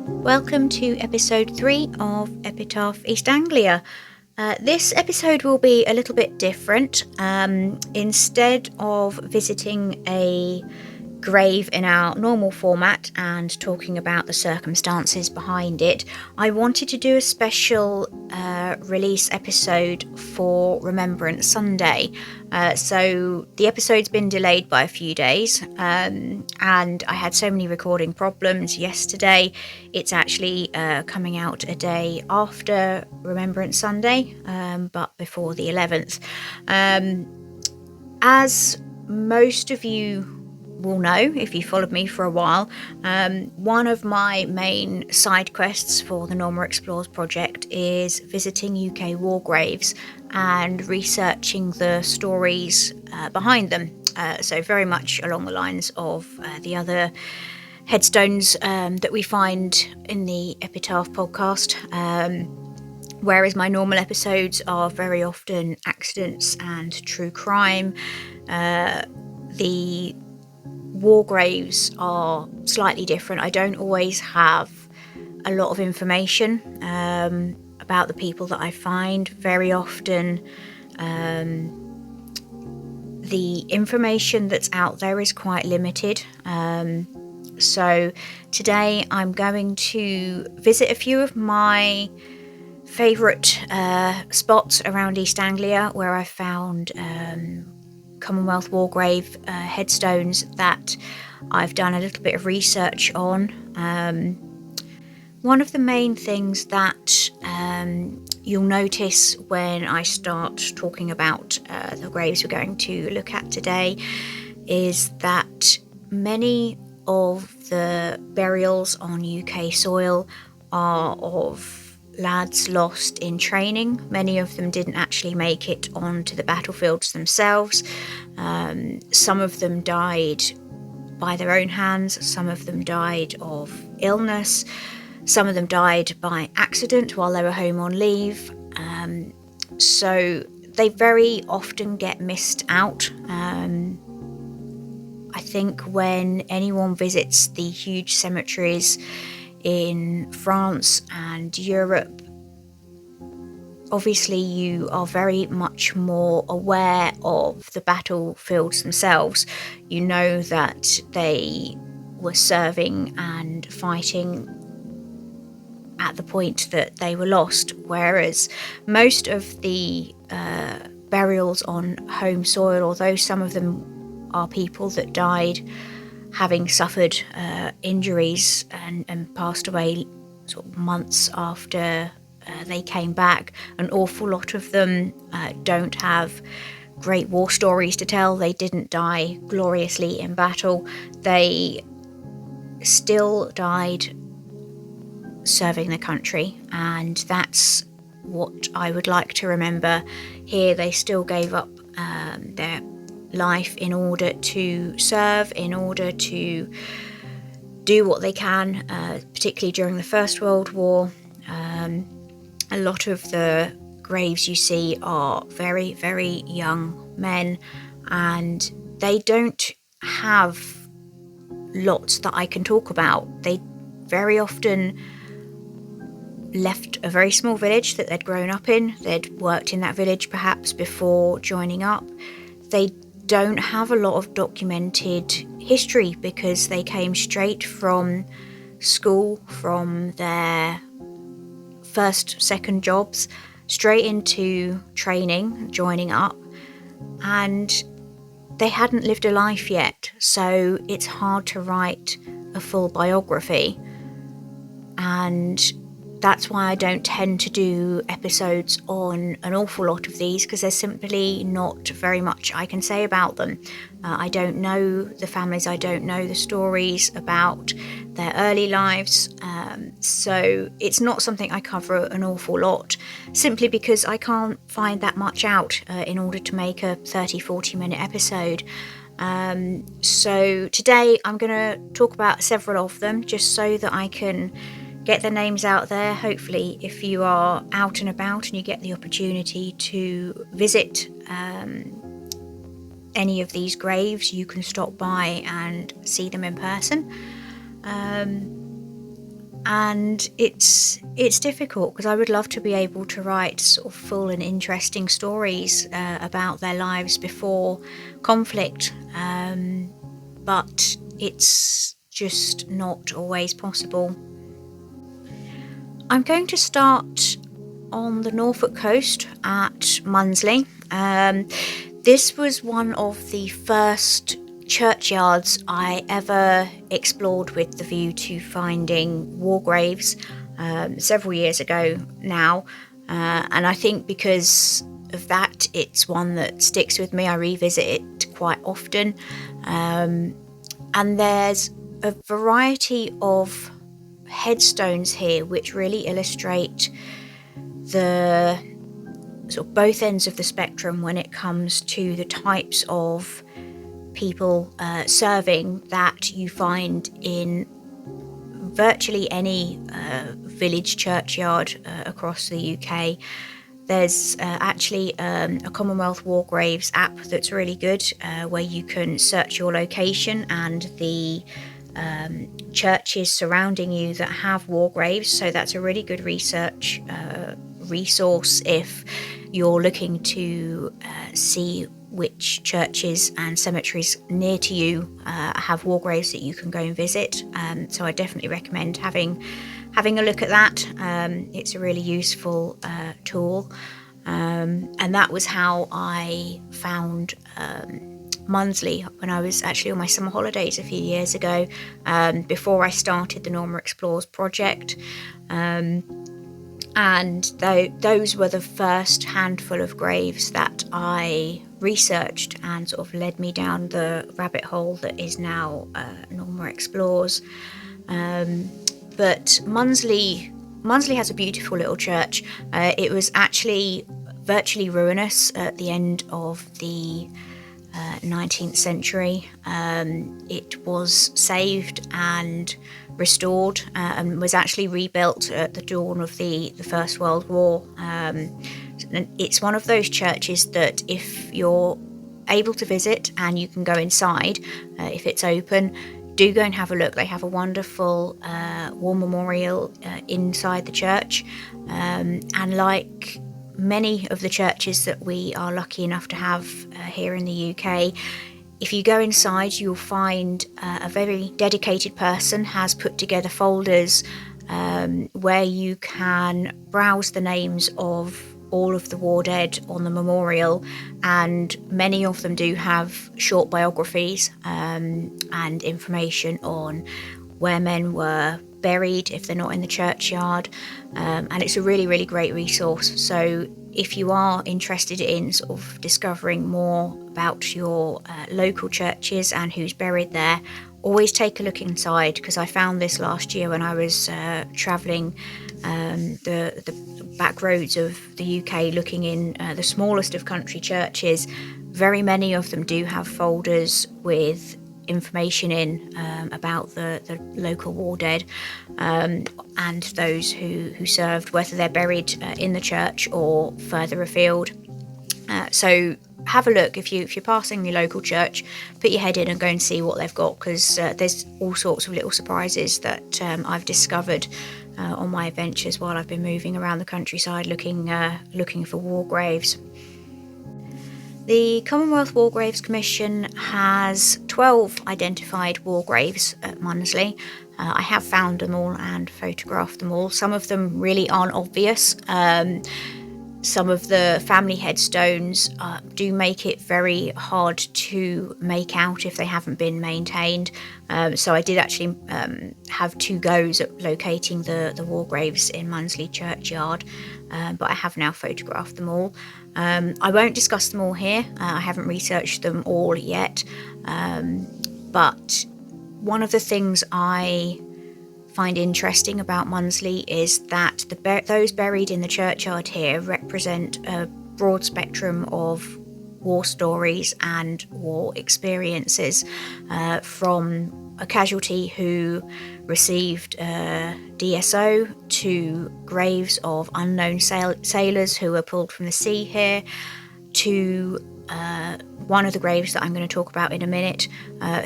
Welcome to episode 3 of Epitaph East Anglia. This episode will be a little bit different. Instead of visiting a grave in our normal format and talking about the circumstances behind it, I wanted to do a special release episode for Remembrance Sunday. So the episode's been delayed by a few days, and I had so many recording problems yesterday. It's actually coming out a day after Remembrance Sunday, but before the 11th. As most of you will know if you followed me for a while, one of my main side quests for the Norma Explores project is visiting UK war graves and researching the stories behind them. So very much along the lines of the other headstones that we find in the Epitaph podcast. Whereas my normal episodes are very often accidents and true crime, the war graves are slightly different. I don't always have a lot of information about the people that I find. Very often the information that's out there is quite limited. So today I'm going to visit a few of my favourite spots around East Anglia where I found Commonwealth War Grave headstones that I've done a little bit of research on. One of the main things that you'll notice when I start talking about the graves we're going to look at today is that many of the burials on UK soil are of lads lost in training. Many of them didn't actually make it onto the battlefields themselves. Some of them died by their own hands. Some of them died of illness. Some of them died by accident while they were home on leave. So they very often get missed out. I think when anyone visits the huge cemeteries in France and Europe, obviously you are very much more aware of the battlefields themselves. You know that they were serving and fighting at the point that they were lost, whereas most of the burials on home soil, although some of them are people that died having suffered injuries and passed away sort of months after they came back, an awful lot of them don't have great war stories to tell. They didn't die gloriously in battle. They still died serving the country, and that's what I would like to remember here. They still gave up their life in order to serve, in order to do what they can, particularly during the First World War. A lot of the graves you see are very, very young men, and they don't have lots that I can talk about. They very often left a very small village that they'd grown up in. They'd worked in that village perhaps before joining up. They don't have a lot of documented history because they came straight from school, from their first, second jobs, straight into training, joining up, and they hadn't lived a life yet, so it's hard to write a full biography. And that's why I don't tend to do episodes on an awful lot of these, because there's simply not very much I can say about them. I don't know the families, I don't know the stories about their early lives, so it's not something I cover an awful lot, simply because I can't find that much out in order to make a 30-40 minute episode. So today I'm going to talk about several of them just so that I can get their names out there. Hopefully, if you are out and about and you get the opportunity to visit any of these graves, you can stop by and see them in person. and it's difficult because I would love to be able to write sort of full and interesting stories about their lives before conflict, but it's just not always possible. I'm going to start on the Norfolk coast at Munsley. This was one of the first churchyards I ever explored with the view to finding war graves, several years ago now. And I think because of that, it's one that sticks with me. I revisit it quite often. And there's a variety of headstones here which really illustrate the sort of both ends of the spectrum when it comes to the types of people serving that you find in virtually any village churchyard across the UK. There's actually a Commonwealth War Graves app that's really good, where you can search your location and the churches surrounding you that have war graves. So that's a really good research resource if you're looking to see which churches and cemeteries near to you have war graves that you can go and visit. So I definitely recommend having a look at that. It's a really useful tool, and that was how I found Munsley when I was actually on my summer holidays a few years ago, before I started the Norma Explores project. And those were the first handful of graves that I researched and sort of led me down the rabbit hole that is now Norma Explores. But Munsley has a beautiful little church. It was actually virtually ruinous at the end of the 19th century. It was saved and restored, and was actually rebuilt at the dawn of the First World War. It's one of those churches that if you're able to visit and you can go inside, if it's open, do go and have a look. They have a wonderful war memorial inside the church, and like many of the churches that we are lucky enough to have here in the UK, if you go inside, you'll find a very dedicated person has put together folders where you can browse the names of all of the war dead on the memorial, and many of them do have short biographies and information on where men were buried if they're not in the churchyard, and it's a really, really great resource. So if you are interested in sort of discovering more about your local churches and who's buried there, always take a look inside, because I found this last year when I was travelling the back roads of the UK, looking in the smallest of country churches. Very many of them do have folders with information in about the local war dead, and those who served, whether they're buried in the church or further afield. So have a look. If you're passing your local church, put your head in and go and see what they've got, because there's all sorts of little surprises that I've discovered on my adventures while I've been moving around the countryside looking for war graves. The Commonwealth War Graves Commission has 12 identified war graves at Munsley. I have found them all and photographed them all. Some of them really aren't obvious. Some of the family headstones do make it very hard to make out if they haven't been maintained. So I did actually have 2 goes at locating the war graves in Munsley Churchyard, but I have now photographed them all. I won't discuss them all here. I haven't researched them all yet. But one of the things I find interesting about Munsley is that those buried in the churchyard here represent a broad spectrum of war stories and war experiences, from a casualty who received DSO to graves of unknown sailors who were pulled from the sea here, to one of the graves that I'm going to talk about in a minute,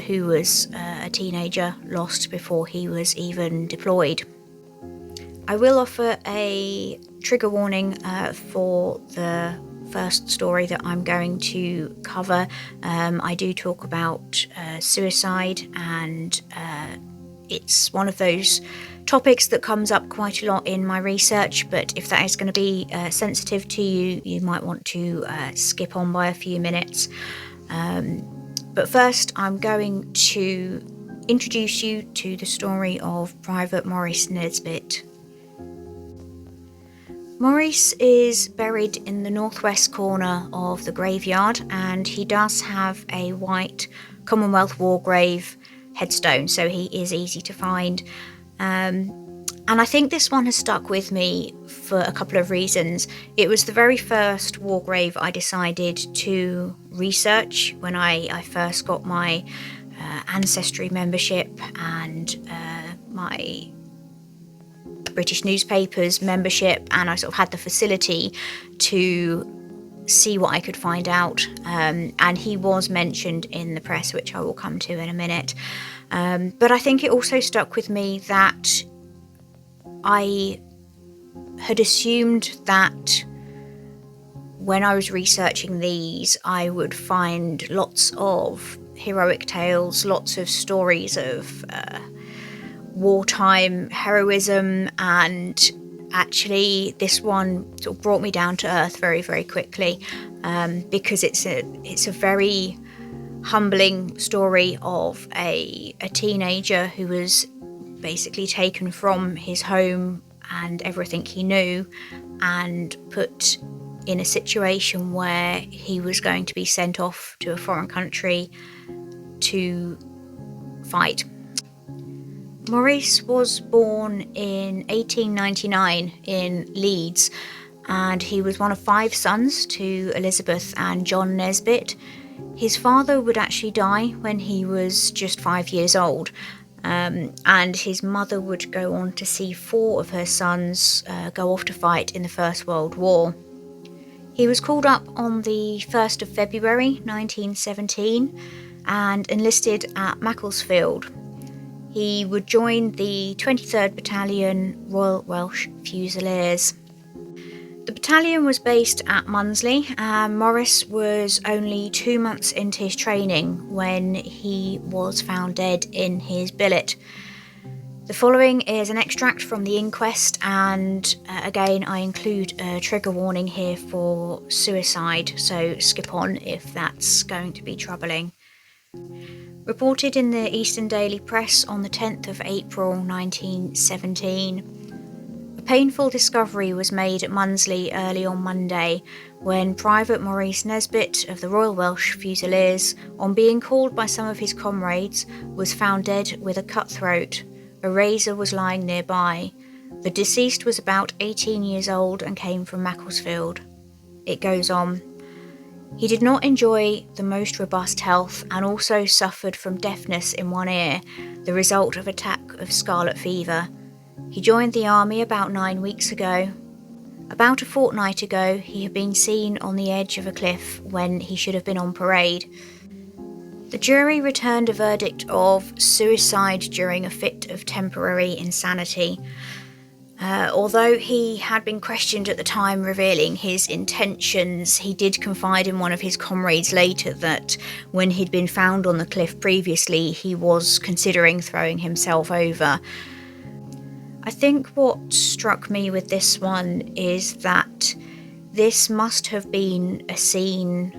who was a teenager lost before he was even deployed. I will offer a trigger warning for the first story that I'm going to cover. I do talk about suicide, and it's one of those topics that comes up quite a lot in my research, but if that is going to be sensitive to you, you might want to skip on by a few minutes. But first, I'm going to introduce you to the story of Private Maurice Nesbitt. Maurice is buried in the northwest corner of the graveyard, and he does have a white Commonwealth War grave headstone, so he is easy to find. And I think this one has stuck with me for a couple of reasons. It was the very first war grave I decided to research when I first got my Ancestry membership and my British newspapers membership, and I sort of had the facility to see what I could find out. And he was mentioned in the press, which I will come to in a minute. But I think it also stuck with me that I had assumed that when I was researching these, I would find lots of heroic tales, lots of stories of wartime heroism, and actually this one sort of brought me down to earth very, very quickly, because it's a very humbling story of a teenager who was basically taken from his home and everything he knew and put in a situation where he was going to be sent off to a foreign country to fight. Maurice was born in 1899 in Leeds, and he was one of 5 sons to Elizabeth and John Nesbitt. His father would actually die when he was just 5 years old, and his mother would go on to see 4 of her sons go off to fight in the First World War. He was called up on the 1st of February 1917 and enlisted at Macclesfield. He would join the 23rd Battalion Royal Welsh Fusiliers. The battalion was based at Munsley, and Maurice was only 2 months into his training when he was found dead in his billet. The following is an extract from the inquest, and again I include a trigger warning here for suicide, so skip on if that's going to be troubling. Reported in the Eastern Daily Press on the 10th of April 1917. A painful discovery was made at Munsley early on Monday when Private Maurice Nesbitt of the Royal Welsh Fusiliers, on being called by some of his comrades, was found dead with a cut throat. A razor was lying nearby. The deceased was about 18 years old and came from Macclesfield. It goes on. He did not enjoy the most robust health and also suffered from deafness in one ear, the result of attack of scarlet fever. He joined the army about 9 weeks ago. About a fortnight ago, he had been seen on the edge of a cliff when he should have been on parade. The jury returned a verdict of suicide during a fit of temporary insanity. Although he had been questioned at the time revealing his intentions, he did confide in one of his comrades later that when he'd been found on the cliff previously, he was considering throwing himself over. I think what struck me with this one is that this must have been a scene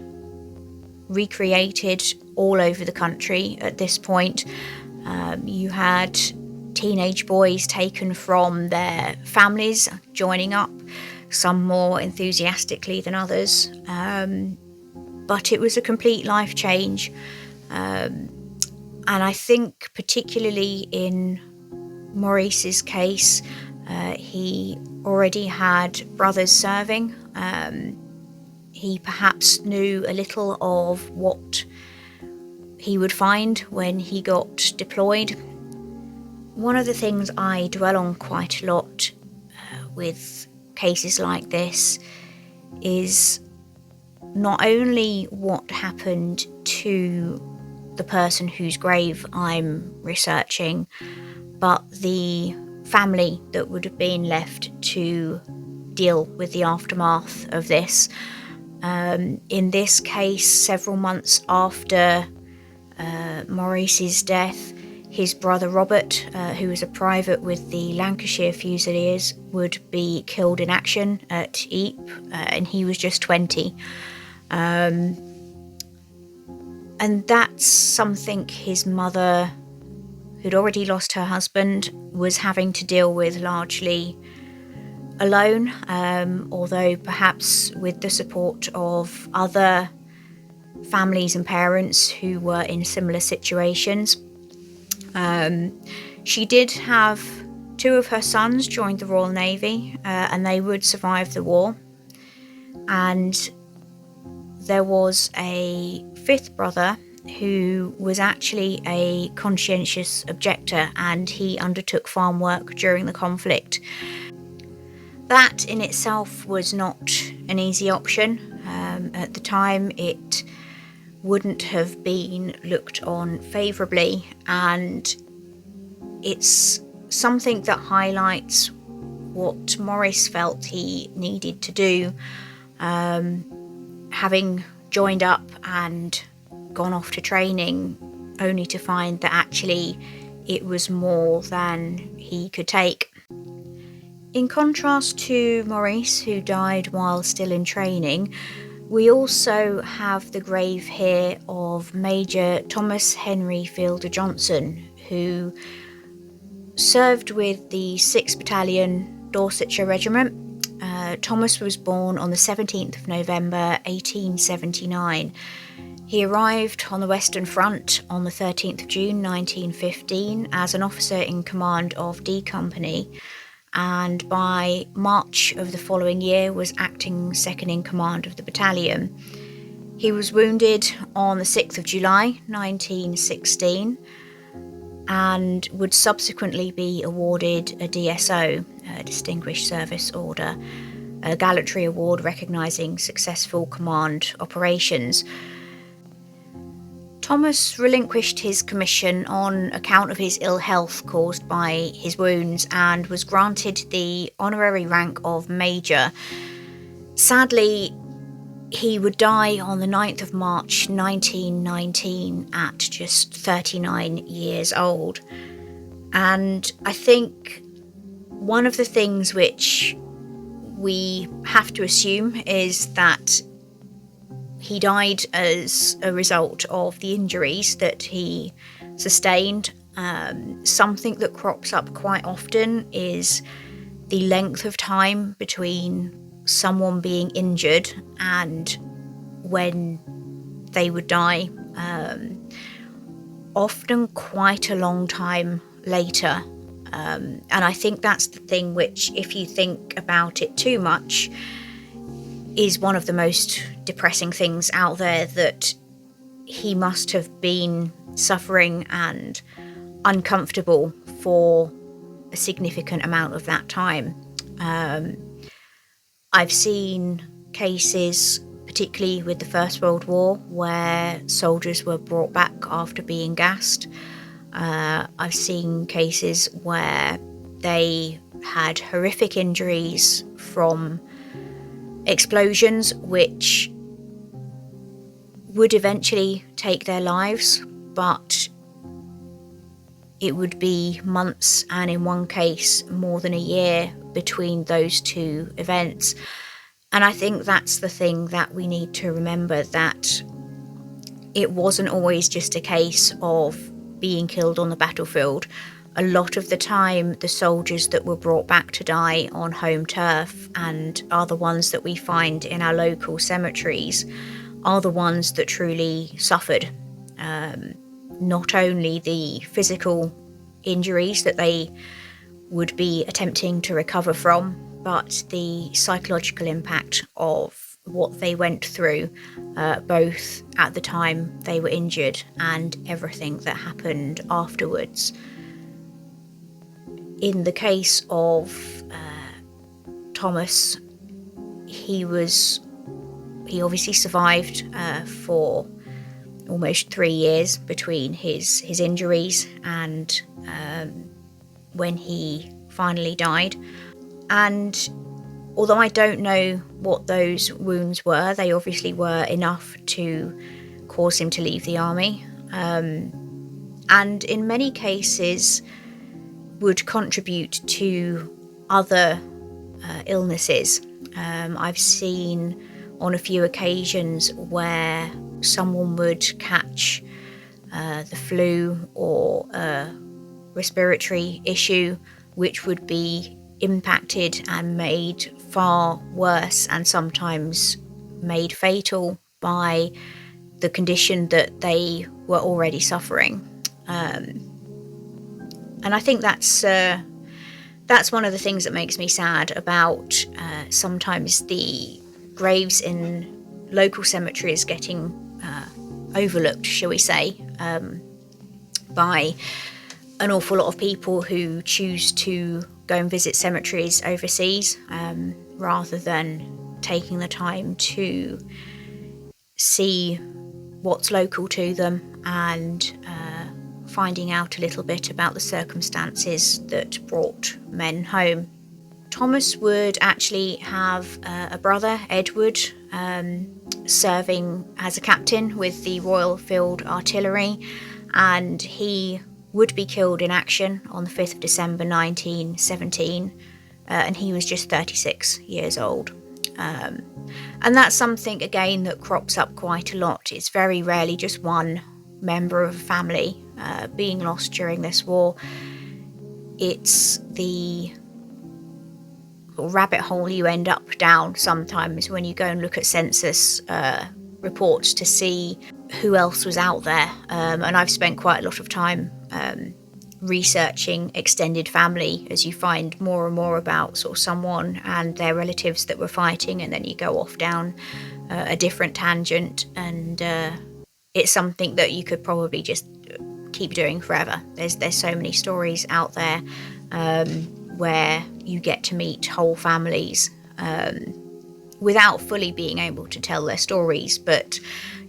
recreated all over the country at this point. You had teenage boys taken from their families, joining up, some more enthusiastically than others. But it was a complete life change. And I think particularly in Maurice's case, he already had brothers serving. He perhaps knew a little of what he would find when he got deployed. One of the things I dwell on quite a lot with cases like this is not only what happened to the person whose grave I'm researching, but the family that would have been left to deal with the aftermath of this. In this case, several months after Maurice's death, his brother Robert, who was a private with the Lancashire Fusiliers, would be killed in action at Ypres, and he was just 20. And that's something his mother, who'd already lost her husband, was having to deal with largely alone, although perhaps with the support of other families and parents who were in similar situations. She did have 2 of her sons join the Royal Navy, and they would survive the war. And there was a 5th brother who was actually a conscientious objector, and he undertook farm work during the conflict. That in itself was not an easy option. At the time, it wouldn't have been looked on favourably, and it's something that highlights what Maurice felt he needed to do, having joined up and gone off to training, only to find that actually it was more than he could take. In contrast to Maurice, who died while still in training, we also have the grave here of Major Thomas Henry Fielder Johnson, who served with the 6th Battalion Dorsetshire Regiment. Thomas was born on the 17th of November 1879. He arrived on the Western Front on the 13th of June 1915 as an officer in command of D Company, and by March of the following year was acting second in command of the battalion. He was wounded on the 6th of July 1916 and would subsequently be awarded a DSO, a Distinguished Service Order, a gallantry award recognising successful command operations. Thomas relinquished his commission on account of his ill health caused by his wounds and was granted the honorary rank of Major. Sadly, he would die on the 9th of March 1919 at just 39 years old. And I think one of the things which we have to assume is that he died as a result of the injuries that he sustained. Something that crops up quite often is the length of time between someone being injured and when they would die. Often quite a long time later. And I think that's the thing which, if you think about it too much, is one of the most depressing things out there, that he must have been suffering and uncomfortable for a significant amount of that time. I've seen cases, particularly with the First World War, where soldiers were brought back after being gassed. I've seen cases where they had horrific injuries from explosions which would eventually take their lives, but it would be months, and in one case more than a year, between those 2 events. And I think that's the thing that we need to remember, that it wasn't always just a case of being killed on the battlefield. A lot of the time, the soldiers that were brought back to die on home turf and are the ones that we find in our local cemeteries are the ones that truly suffered. Not only the physical injuries that they would be attempting to recover from, but the psychological impact of what they went through, both at the time they were injured and everything that happened afterwards. In the case of Thomas, he obviously survived for almost 3 years between his injuries and when he finally died. And although I don't know what those wounds were, they obviously were enough to cause him to leave the army. And in many cases would contribute to other illnesses. I've seen on a few occasions where someone would catch the flu or a respiratory issue, which would be impacted and made far worse and sometimes made fatal by the condition that they were already suffering. And I think that's one of the things that makes me sad about sometimes the graves in local cemeteries getting overlooked, shall we say, by an awful lot of people who choose to go and visit cemeteries overseas rather than taking the time to see what's local to them and finding out a little bit about the circumstances that brought men home. Thomas would actually have a brother, Edward, serving as a captain with the Royal Field Artillery, and he would be killed in action on the 5th of December 1917, and he was just 36 years old. And that's something, again, that crops up quite a lot. It's very rarely just one member of a family being lost during this war. It's the rabbit hole you end up down sometimes when you go and look at census reports to see who else was out there. And I've spent quite a lot of time researching extended family as you find more and more about sort of someone and their relatives that were fighting, and then you go off down a different tangent, and it's something that you could probably just keep doing forever. There's so many stories out there where you get to meet whole families without fully being able to tell their stories, but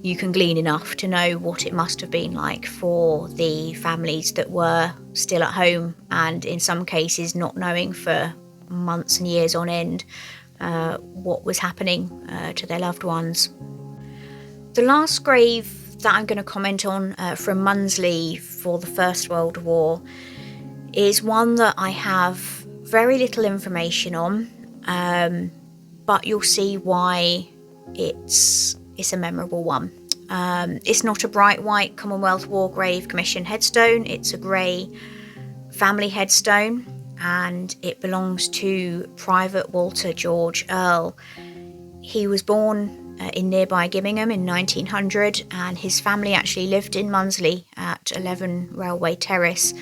you can glean enough to know what it must have been like for the families that were still at home, and in some cases not knowing for months and years on end what was happening to their loved ones. The last grave that I'm going to comment on from Munsley for the First World War is one that I have very little information on, but you'll see why it's a memorable one. It's not a bright white Commonwealth War Grave Commission headstone, it's a grey family headstone, and it belongs to Private Walter George Earle. He was born in nearby Gimmingham in 1900, and his family actually lived in Munsley at 11 Railway Terrace.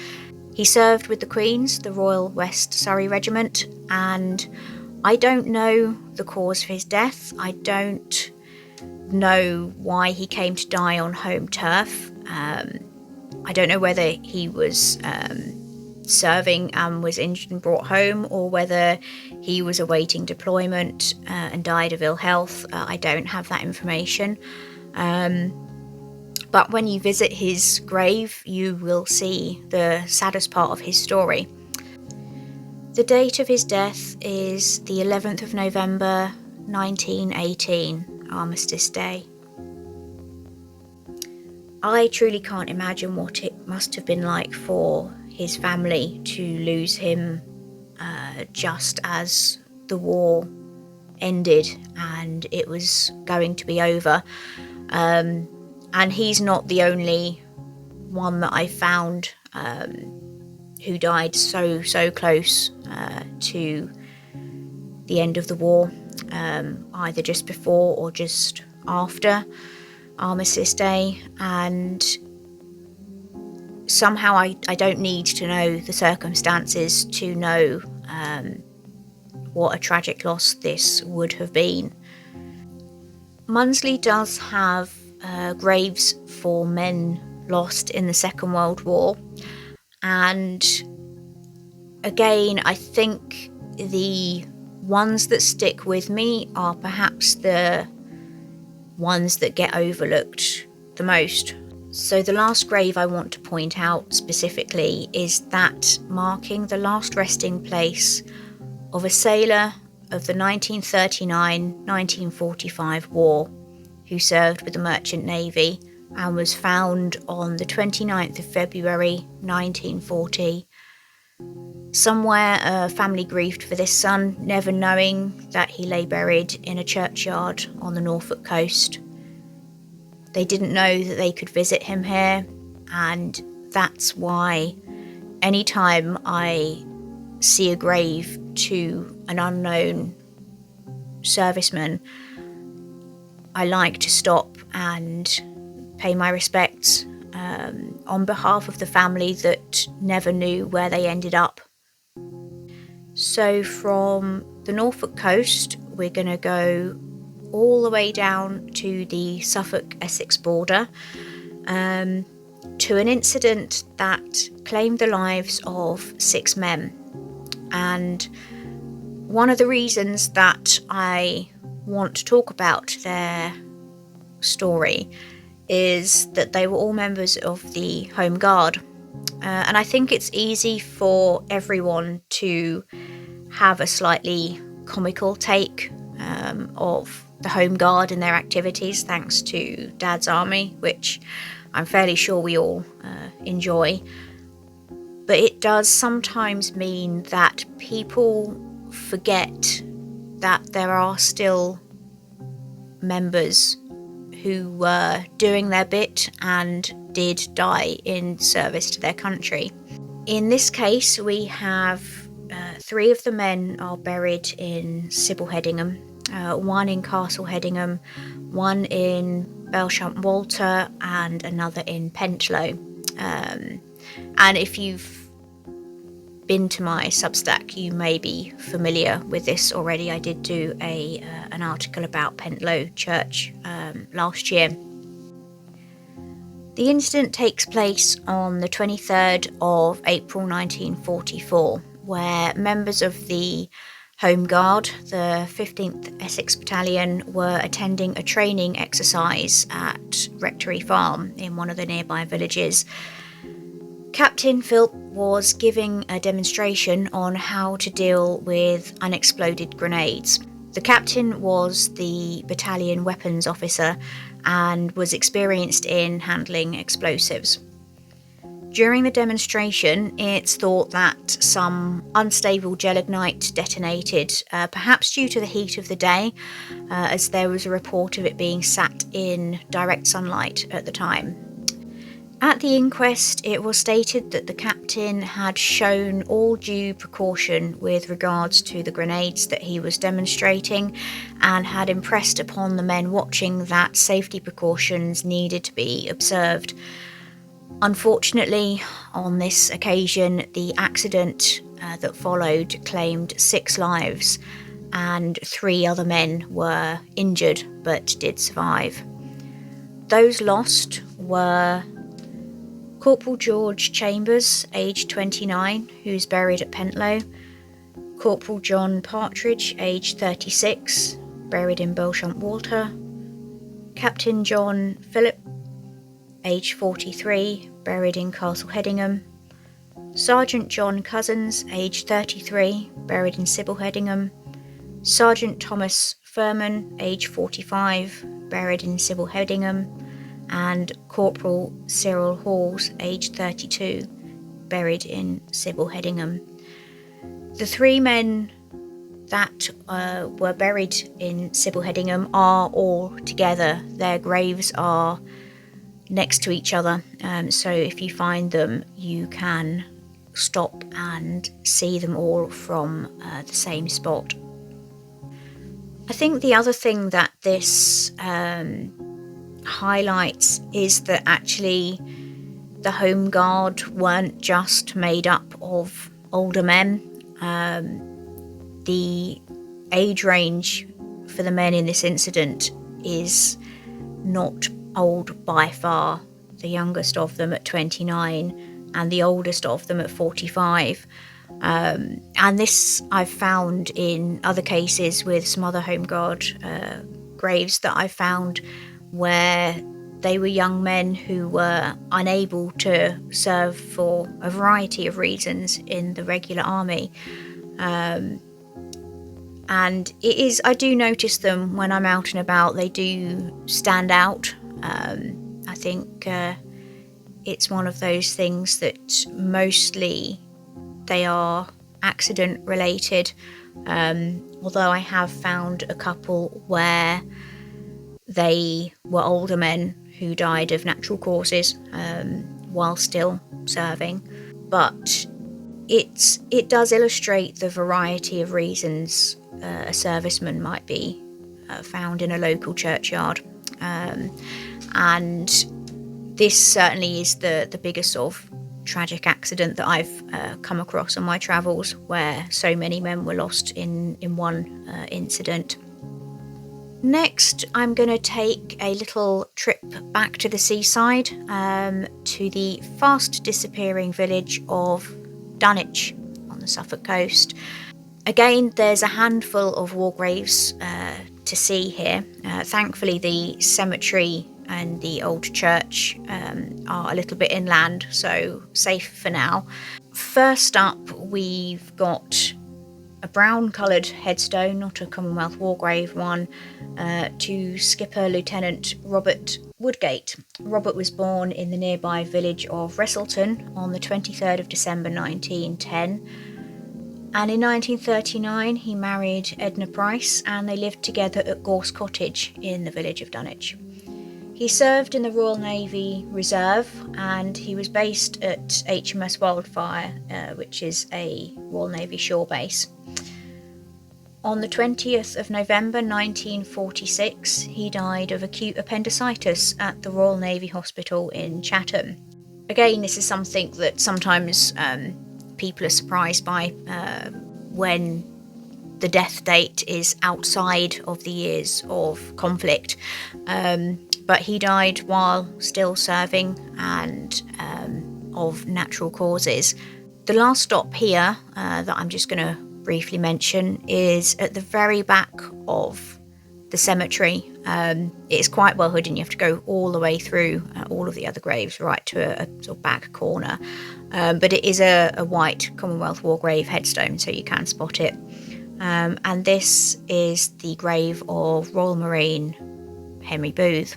He served with the Queen's, the Royal West Surrey Regiment, and I don't know the cause of his death. I don't know why he came to die on home turf. I don't know whether he was serving and was injured and brought home, or whether he was awaiting deployment and died of ill health. I don't have that information. But when you visit his grave, you will see the saddest part of his story. The date of his death is the 11th of November 1918, Armistice Day. I truly can't imagine what it must have been like for his family to lose him just as the war ended and it was going to be over. And he's not the only one that I found who died so close to the end of the war, either just before or just after Armistice Day. And somehow I don't need to know the circumstances to know what a tragic loss this would have been. Munsley does have graves for men lost in the Second World War, and again, I think the ones that stick with me are perhaps the ones that get overlooked the most. So the last grave I want to point out specifically is that marking the last resting place of a sailor of the 1939-1945 war who served with the Merchant Navy and was found on the 29th of February 1940. Somewhere a family grieved for this son, never knowing that he lay buried in a churchyard on the Norfolk coast. They didn't know that they could visit him here, and that's why anytime I see a grave to an unknown serviceman, I like to stop and pay my respects on behalf of the family that never knew where they ended up. So from the Norfolk coast, we're going to go all the way down to the Suffolk-Essex border, to an incident that claimed the lives of 6 men. And one of the reasons that I want to talk about their story is that they were all members of the Home Guard. And I think it's easy for everyone to have a slightly comical take of the Home Guard and their activities, thanks to Dad's Army, which I'm fairly sure we all enjoy. But it does sometimes mean that people forget that there are still members who were doing their bit and did die in service to their country. In this case, we have 3 of the men are buried in Sybil Hedingham, 1 in Castle Hedingham, 1 in Belchamp Walter, and another in Pentlow. And if you've been to my Substack, you may be familiar with this already. I did do an article about Pentlow Church last year. The incident takes place on the 23rd of April 1944, where members of the Home Guard, the 15th Essex Battalion, were attending a training exercise at Rectory Farm in one of the nearby villages. Captain Philp was giving a demonstration on how to deal with unexploded grenades. The captain was the battalion weapons officer and was experienced in handling explosives. During the demonstration, it's thought that some unstable gelignite detonated, perhaps due to the heat of the day, as there was a report of it being sat in direct sunlight at the time. At the inquest, it was stated that the captain had shown all due precaution with regards to the grenades that he was demonstrating, and had impressed upon the men watching that safety precautions needed to be observed. Unfortunately, on this occasion, the accident that followed claimed 6 lives, and 3 other men were injured but did survive. Those lost were Corporal George Chambers, aged 29, who's buried at Pentlow; Corporal John Partridge, aged 36, buried in Belchamp Walter; Captain John Phillip, aged 43, buried in Castle Hedingham; Sergeant John Cousins, aged 33, buried in Sybil Hedingham; Sergeant Thomas Furman, aged 45, buried in Sybil Hedingham; and Corporal Cyril Halls, aged 32, buried in Sybil Hedingham. The 3 men that were buried in Sybil Hedingham are all together. Their graves are next to each other, so if you find them, you can stop and see them all from the same spot. I think the other thing that this highlights is that actually the Home Guard weren't just made up of older men. The age range for the men in this incident is not old by far. The youngest of them at 29 and the oldest of them at 45. And this I've found in other cases with some other Home Guard graves that I've found, where they were young men who were unable to serve for a variety of reasons in the regular army. And I do notice them when I'm out and about. They do stand out. I think it's one of those things that mostly they are accident related, although I have found a couple where they were older men who died of natural causes while still serving. But it does illustrate the variety of reasons a serviceman might be found in a local churchyard, and this certainly is the biggest sort of tragic accident that I've come across on my travels, where so many men were lost in one incident. Next, I'm going to take a little trip back to the seaside, to the fast disappearing village of Dunwich on the Suffolk coast. Again, there's a handful of war graves to see here. Thankfully, the cemetery and the old church are a little bit inland, so safe for now. First up, we've got a brown-coloured headstone, not a Commonwealth War grave one, to Skipper Lieutenant Robert Woodgate. Robert was born in the nearby village of Wrestleton on the 23rd of December 1910. And in 1939, he married Edna Price, and they lived together at Gorse Cottage in the village of Dunwich. He served in the Royal Navy Reserve, and he was based at HMS Wildfire, which is a Royal Navy shore base. On the 20th of November 1946, he died of acute appendicitis at the Royal Navy Hospital in Chatham. Again, this is something that sometimes people are surprised by when the death date is outside of the years of conflict. But he died while still serving and of natural causes. The last stop here that I'm just going to briefly mention is at the very back of the cemetery. It's quite well hidden. You have to go all the way through all of the other graves right to a sort of back corner. But it is a white Commonwealth War grave headstone, so you can spot it. And this is the grave of Royal Marine Henry Booth.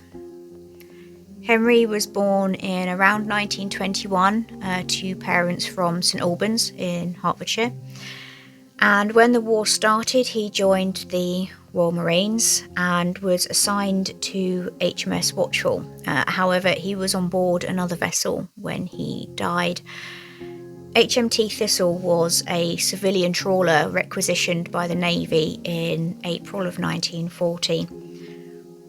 Henry was born in around 1921 to parents from St Albans in Hertfordshire. And when the war started, he joined the Royal Marines and was assigned to HMS Watchful. However, he was on board another vessel when he died. HMT Thistle was a civilian trawler requisitioned by the Navy in April of 1940.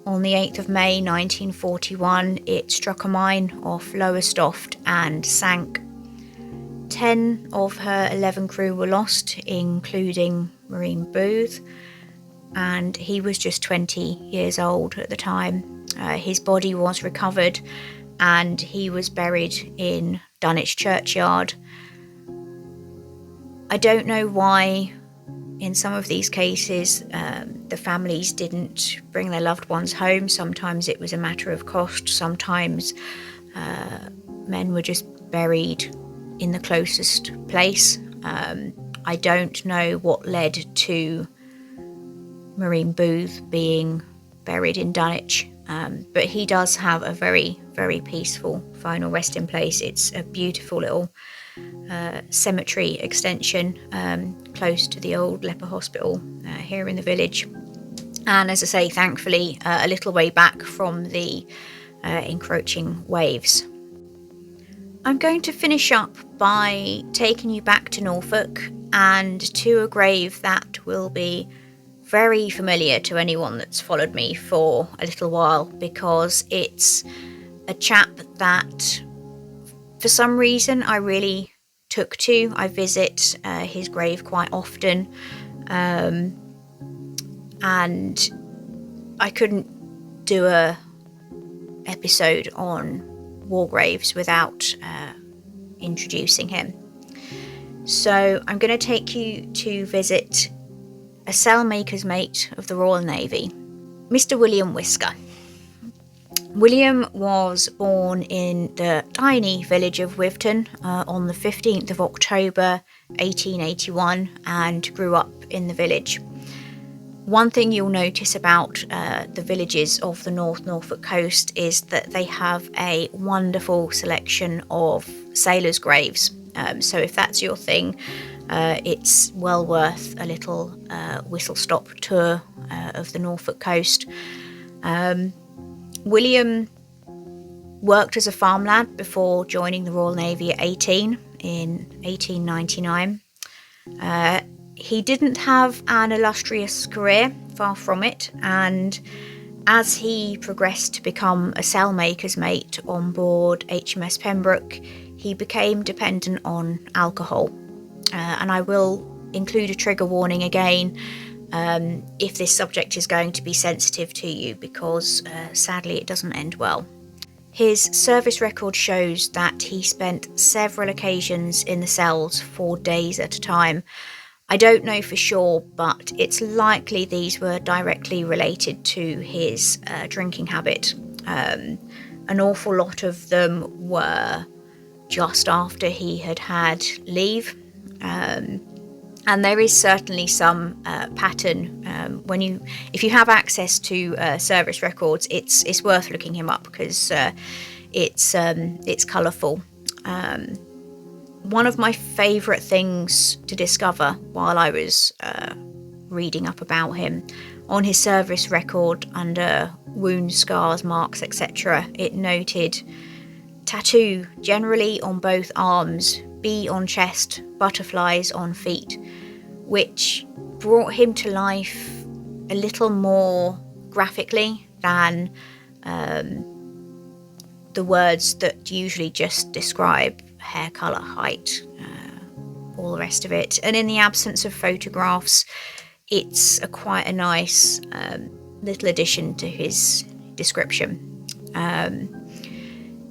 On the 8th of May 1941, it struck a mine off Lowestoft and sank. 10 of her 11 crew were lost, including Marine Booth, and he was just 20 years old at the time. His body was recovered and he was buried in Dunwich churchyard. I don't know why in some of these cases the families didn't bring their loved ones home. Sometimes it was a matter of cost, sometimes men were just buried in the closest place. I don't know what led to Marine Booth being buried in Dunwich, but he does have a very, very peaceful final resting place. It's a beautiful little cemetery extension close to the old leper hospital here in the village. And as I say, thankfully, a little way back from the encroaching waves. I'm going to finish up by taking you back to Norfolk and to a grave that will be very familiar to anyone that's followed me for a little while, because it's a chap that for some reason I really took to. I visit his grave quite often, and I couldn't do a episode on war graves without introducing him. So I'm going to take you to visit a sailmaker's mate of the Royal Navy, Mr. William Whisker. William was born in the tiny village of Wivton on the 15th of October 1881 and grew up in the village. One thing you'll notice about the villages of the Norfolk coast is that they have a wonderful selection of sailors' graves. So if that's your thing, it's well worth a little whistle-stop tour of the Norfolk coast. William worked as a farm lad before joining the Royal Navy at 18 in 1899. He didn't have an illustrious career, far from it, and as he progressed to become a sailmaker's mate on board HMS Pembroke, he became dependent on alcohol. And I will include a trigger warning again if this subject is going to be sensitive to you, because sadly it doesn't end well. His service record shows that he spent several occasions in the cells for days at a time. I don't know for sure, but it's likely these were directly related to his drinking habit. An awful lot of them were just after he had had leave. And there is certainly some pattern if you have access to service records, it's worth looking him up because it's colourful. One of my favourite things to discover while I was reading up about him, on his service record under wounds, scars, marks, etc., it noted tattoo generally on both arms, bee on chest, butterflies on feet, which brought him to life a little more graphically than the words that usually just describe hair colour, height, all the rest of it. And in the absence of photographs, it's quite a nice little addition to his description.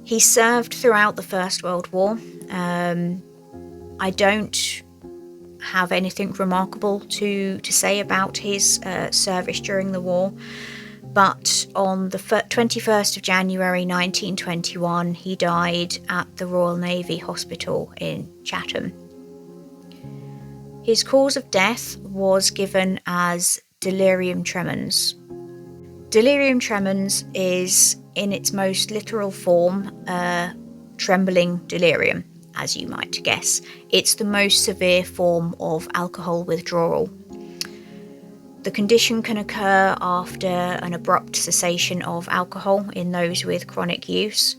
He served throughout the First World War. I don't have anything remarkable to say about his service during the war, but on the 21st of January 1921 he died at the Royal Navy Hospital in Chatham. His cause of death was given as delirium tremens. Delirium tremens is, in its most literal form, trembling delirium, as you might guess. It's the most severe form of alcohol withdrawal. The condition can occur after an abrupt cessation of alcohol in those with chronic use,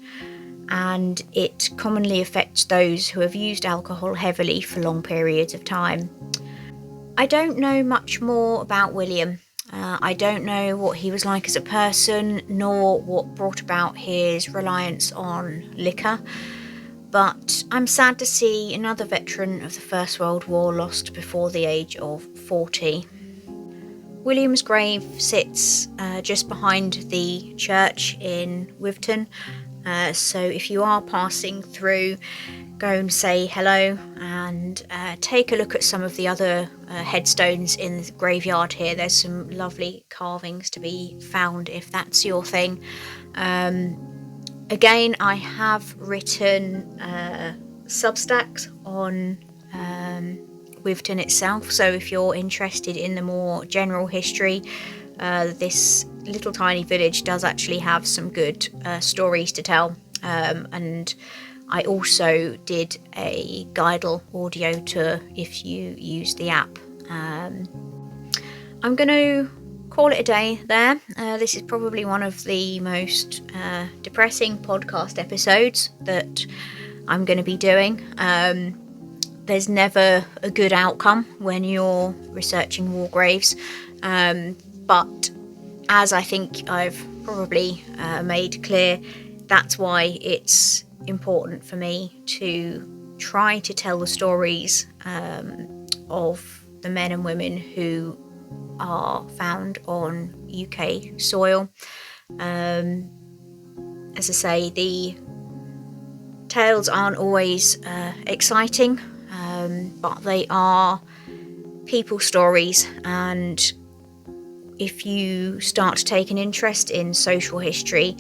and it commonly affects those who have used alcohol heavily for long periods of time. I don't know much more about William. I don't know what he was like as a person, nor what brought about his reliance on liquor. But I'm sad to see another veteran of the First World War lost before the age of 40. William's grave sits just behind the church in Wivton. So if you are passing through, go and say hello and take a look at some of the other headstones in the graveyard here. There's some lovely carvings to be found if that's your thing. Again, I have written Substacks on Wivton itself, so if you're interested in the more general history, this little tiny village does actually have some good stories to tell. And I also did a guidal audio tour if you use the app. I'm going to call it a day there. This is probably one of the most depressing podcast episodes that I'm going to be doing. There's never a good outcome when you're researching war graves, but as I think I've probably made clear, that's why it's important for me to try to tell the stories of the men and women who are found on UK soil. As I say, the tales aren't always exciting, but they are people stories, and if you start to take an interest in social history,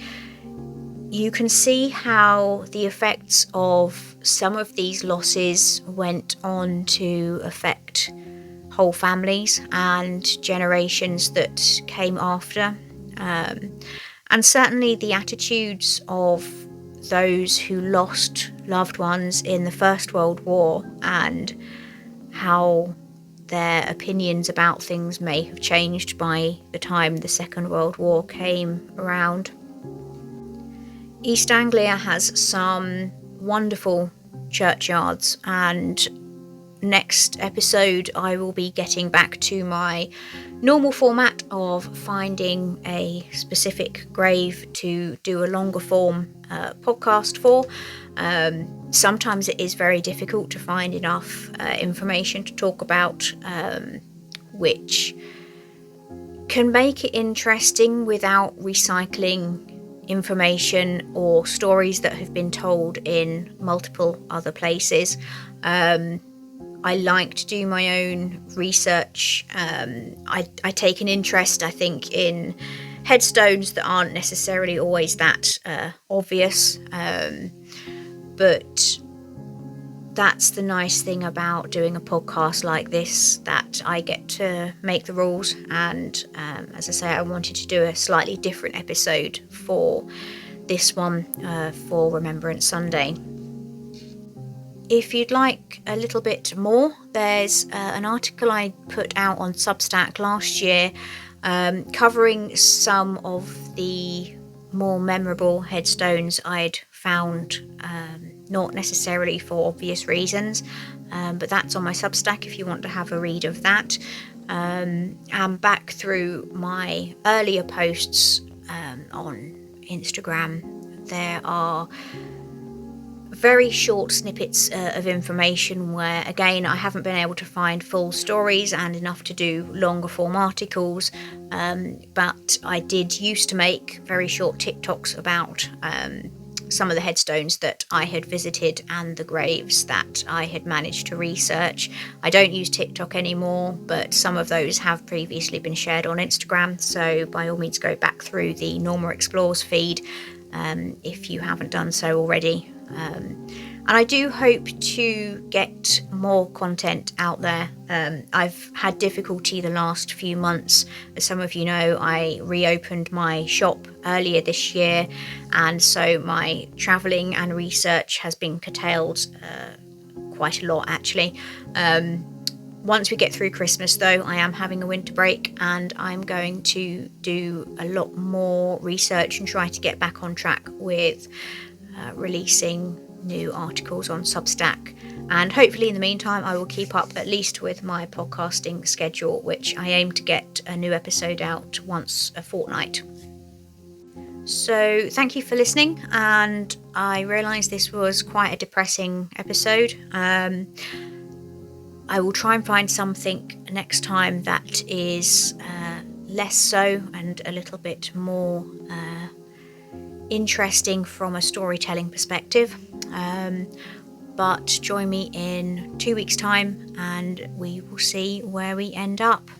you can see how the effects of some of these losses went on to affect whole families and generations that came after. And certainly the attitudes of those who lost loved ones in the First World War and how their opinions about things may have changed by the time the Second World War came around. East Anglia has some wonderful churchyards, and next episode I will be getting back to my normal format of finding a specific grave to do a longer form podcast for. Sometimes it is very difficult to find enough information to talk about, which can make it interesting without recycling information or stories that have been told in multiple other places. I like to do my own research. I take an interest, I think, in headstones that aren't necessarily always that obvious, but that's the nice thing about doing a podcast like this, that I get to make the rules. And as I say, I wanted to do a slightly different episode for this one, for Remembrance Sunday. If you'd like a little bit more, there's an article I put out on Substack last year covering some of the more memorable headstones I'd found, not necessarily for obvious reasons, but that's on my Substack if you want to have a read of that. And back through my earlier posts on Instagram, there are very short snippets of information where, again, I haven't been able to find full stories and enough to do longer form articles, but I did used to make very short TikToks about some of the headstones that I had visited and the graves that I had managed to research. I don't use TikTok anymore, but some of those have previously been shared on Instagram, so by all means go back through the Norma Explores feed if you haven't done so already. And I do hope to get more content out there. I've had difficulty the last few months. As some of you know, I reopened my shop earlier this year, and so my travelling and research has been curtailed quite a lot, actually. Once we get through Christmas, though, I am having a winter break, and I'm going to do a lot more research and try to get back on track with releasing new articles on Substack. And hopefully in the meantime I will keep up at least with my podcasting schedule, which I aim to get a new episode out once a fortnight. So thank you for listening, and I realise this was quite a depressing episode. I will try and find something next time that is less so and a little bit more interesting from a storytelling perspective. But join me in 2 weeks' time and we will see where we end up.